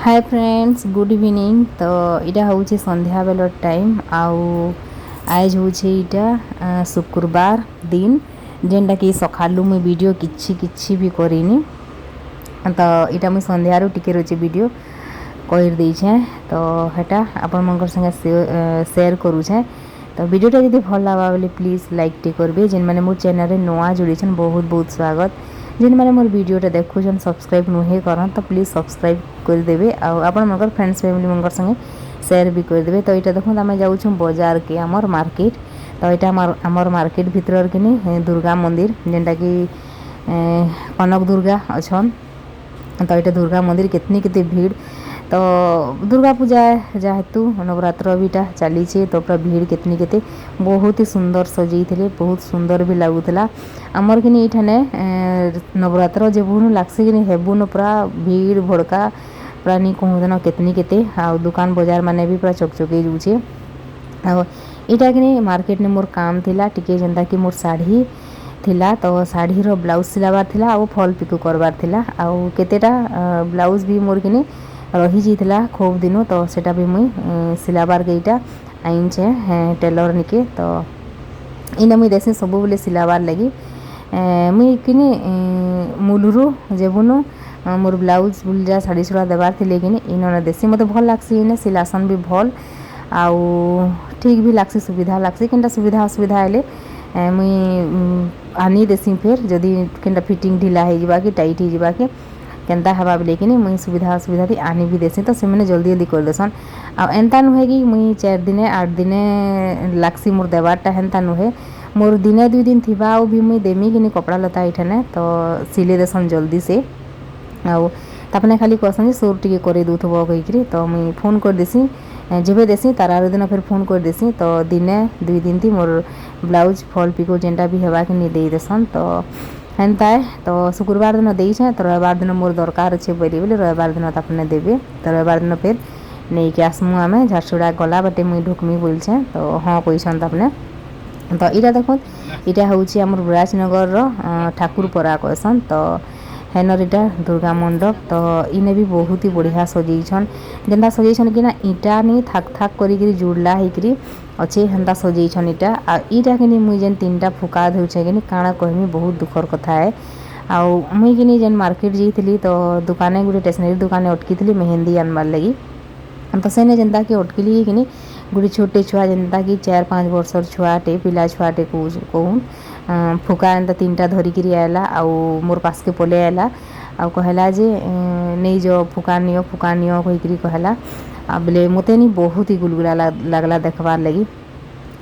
Hi friends good evening. तो इटा हूँ संध्या बेल टाइम आउ आज हूँ इटा शुक्रवार दिन जेनटा कि सकालू मुई वीडियो किछि भी करिनी। तो इटा मुई संध्यारू टिके रोचे वीडियो कर देछे तो हेटा आपण मनकर संगे शेयर करूछे। तो वीडियोटा जदि भल लगा बोले प्लीज लाइक टे करबे। जेन माने मोर चैनल रे नवा जुड़ीछन बहुत बहुत स्वागत। जेन माने मोर वीडियोटा देखुछन सब्सक्राइब नुहे करन तो प्लीज सब्सक्राइब कर देबे और आपण मनकर फ्रेंड्स फैमिली मनकर संगे शेयर भी कर देबे। तो इटा देखो आमे जाउछु बाजार के हमर मार्केट। तो इटा हमर मार्केट भीतर के नि दुर्गा मंदिर जेनटा कि कनक दुर्गा अछन। तो इटा दुर्गा मंदिर कितनी केते भीड़। तो दुर्गा पूजा जेहेतु नवरात्र बीटा चली तो पूरा भीड़ कितनी केते बहुत ही सुंदर सजई थे बहुत सुंदर भी लगुला। आमर कि ये नवरात्र जेबुन लागसी कि हेबुन पूरा भीड़ भड़का पूरा नहीं कहून कितनी केते आ दुकान बाजार माने भी पूरा चकचके जाऊे। आटा कि मार्केट ने मोर काम थिला टिके जेनता कि मोर साड़ी थिला। तो साड़ी रो ब्लाउज सिलाबार थिला आ फॉल पिको करबार थिला आ केतेटा ब्लाउज भी मोर कि रही जाइथिला खूब दिन। तो सेटा भी मुई सिलाबार के इटा आईचे टेलर निके। तो इना मुई देसी सब बोले सिलाबार लगी मुई किनी मूलरू जेबुनु मोर ब्लाउज बुलजा साड़ी सुड़ा देबार थिले कि इन देसी मते भल लागसी। इने सिलासन भी भल आउ ठीक भी लागसी सुविधा लागसी। किंटा सुविधा असुविधा आले मुई आनी देसी फिर जदि किंटा फिटिंग ढिला हो जाबा कि टाइट हो जाबा कि केन्ता हवा बोले कि मुई सुविधा असुविधा थी आनी भी देसी। तो से मैंने जल्दी जल्दी कर देसन आ एंता नुहे कि मुई 4 दिने 8 दिने लागसी मोर देवारटा हेन्ता नुहे मोर दिने 2 दिन थिबा आ भी मुई देमी कि कपड़ा लता इठाने तो सिले देसन जल्दी से आउ तापने खाली कहसन सोर टिके करे दूथबो कहीकि। तो मुई फोन कर देसी जेबे देसी तार आरो दिन फिर फोन कर देसी। तो दिने 2 दिन थी मोर ब्लाउज फॉल पिको जेनटा भी हेबा कि दे देसन। तो हेन्ता है। तो शुक्रवार दिन देछे तो रविवार दिन मोर दरकार अच्छे बोली बोले रविवार दिन तापने देबे। तो रविवार दिन फिर नहीं के आसमु आमे झारसुड़ा गला बाटे मुई ढुकमी बोलछे। तो हाँ कहछन तापने। तो इटा देखो इटा हूँ आमर विराजनगर ठाकुर परा कहसन। तो हेनर इटा दुर्गा मंडप। तो इने भी बहुत ही बढ़िया सजेछन जेनता सजेछन कि इटा नहीं थाक थाक करी जुड़ला होकरी अच्छे हेन्ता सजेछन इटा आ इटा कि मुई जेन 3टा फुका देउछे कि काଣା कहमी बहुत दुखर कथा है। आउ मुई कि जेन मार्केट जाइली तो दुकाने गोटे स्टेशनरी दुकाने अटकी थी मेहंदी आनबार लगी। तो सेने जेनता कि अटकिली कि गोटे छोटे छुआ जेनता कि 4-5 वर्षर छुआटे पिला छुआटे कहून फुका एंता 3टा धरिकी आएला आउ मोर पास के पले आएला आउ कहला जे नहीं जो फुका नियो कहीकि कहला आ बोले मते नहीं बहुत ही गुलगुला लगला देखबार लगी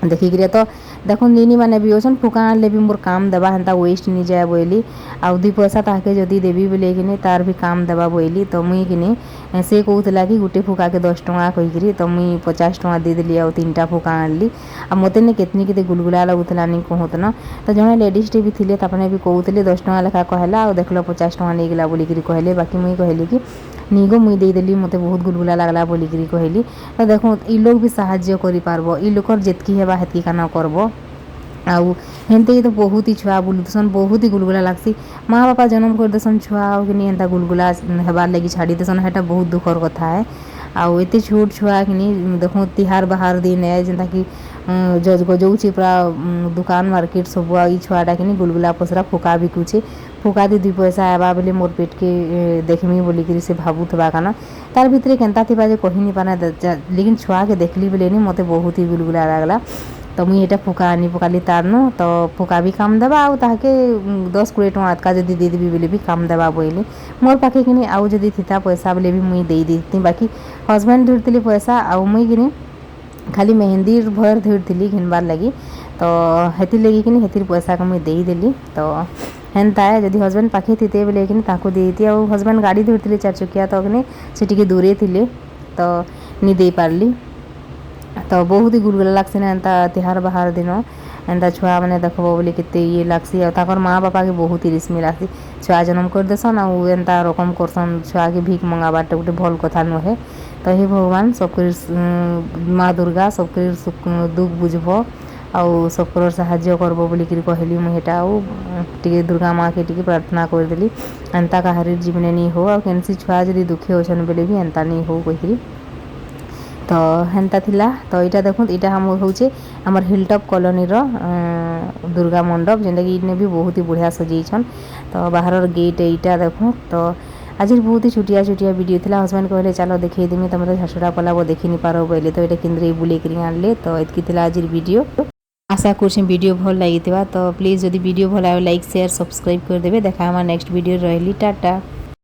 देखिक। तो देखो दिनी माने भी ओछन फुका आनले भी मोर काम देवा हेन्ता वेस्ट नहीं जाए बोली आउ 2 पैसा ताके जदि देवी बोले कि तार भी काम देवा बोली। तो मुई कि से कहूला कि गोटे फुका के 10 टଙ୍କା कहीकि। तो मुई 50 टଙ୍କା दे देली आउ 3टा फुका आनली आ मते ने कितनी केते गुलगुला लगुतला नहीं कहत न। तो जने लेडीज टे भी थिले तापने भी कहूले 10 टଙ୍କା लेखा कहला आ देखलो 50 टଙ୍କା नहीं गला बोली कहले। बाकी मुई कहली कि निगो मुई दे देली मते बहुत गुलगुला लागला बोली कहली। तो देखो ई लोग भी साहाय्य करि पारबो ई लोकर जेतकी हेबा हेतकी काना करबो आउ हेन्ते तो बहुत ही छुआ बुलुसन बहुत ही गुलगुला लागसी। माँ बापा जन्म कर देसन छुआ आउ कि हेन्ता गुलगुला हेबार लगी छाड़ी देसन हेटा बहुत दुखर कथा है। आउ एते छोट छुआ कि देखो तिहार बाहर दिन है जेनता कि जाऊँचे पूरा दुकान मार्केट सब ई छुआटा कि गुलगुला पसरा फुका बिकुचे फुका दी 2 पैसा आवा बोले मोर पेट के देखमी बोलिकी से भावुवा काना तार भितर केन्ता थी जे कही नहीं पाना। लेकिन छुआ के देखली बोले नहीं मते बहुत ही गुलगुला लगला। तो मुई एटा फुका आनी पकाली तारनु तो फुका भी काम देवा आउ ताके 10-20 टଙ୍କା अटका जदि दे देबी बोले भी काम देवा बोली मोर पाखे कि आउ जदि थिता पैसा बोले भी मुई दे देती। बाकी हस्बैंड धरती पैसा आउ मुई कि खाली मेहंदी भर धरती घिनबार लगी। तो हेतिर लगी कि हेतिर पैसा को मुई दे देली। तो हेन्ता है जदि हस्बैंड पाखे थीते बोले कि ताको देती आउ हस्बैंड गाड़ी धरती 4 चकिया तो से टिके दूरे थिले तो नहीं दे पारली। तो बहुत ही गुलगुला लागसी ना एंता तिहार बाहर दिन एंता छुआ मैंने देखबो बोले केते ये लागसी और माँ बापा के बहुत ही रिस्मी लागसी छुआ जन्म कर देसन आउ एंता रकम करसन छुआ के भीख मंगाबाटे गोटे भल कथा नुहे। तो हे भगवान सबके माँ दुर्गा सबके दुख बुझबो आउ सबकर साहाଯ୍य करबो बोलिकी कहली मुझे टे दुर्गा माँ के टे प्रार्थना करदेली एंता कहार जीवन नहीं हो आ कैंसी छुआ जदि दुखी होचन बोले भी एंता नहीं हो कही तो हेन्ता थिला। तो यहाँ देखो यहाँ हम हूँ आमर हिलटॉप कॉलोनी रो दुर्गा मंडप जेनटा कि इने भी बहुत ही बढ़िया सजाइछन। तो बाहर गेट यहाँ देखो। तो आज बहुत ही छुटिया छुटिया वीडियो थिला। हस्बैंड कहले चलो देखई देमी तुम तो झारसुगुड़ा पला वो देखी नहीं पारो बोले तो ये केन्द्रे बुले आनले। तो एतकी थिला आज वीडियो आशा कर वीडियो भल लगी तो प्लीज जदि वीडियो भल लाइक शेयर सब्सक्राइब करदे। देखा नेक्स्ट वीडियो रही टाटा।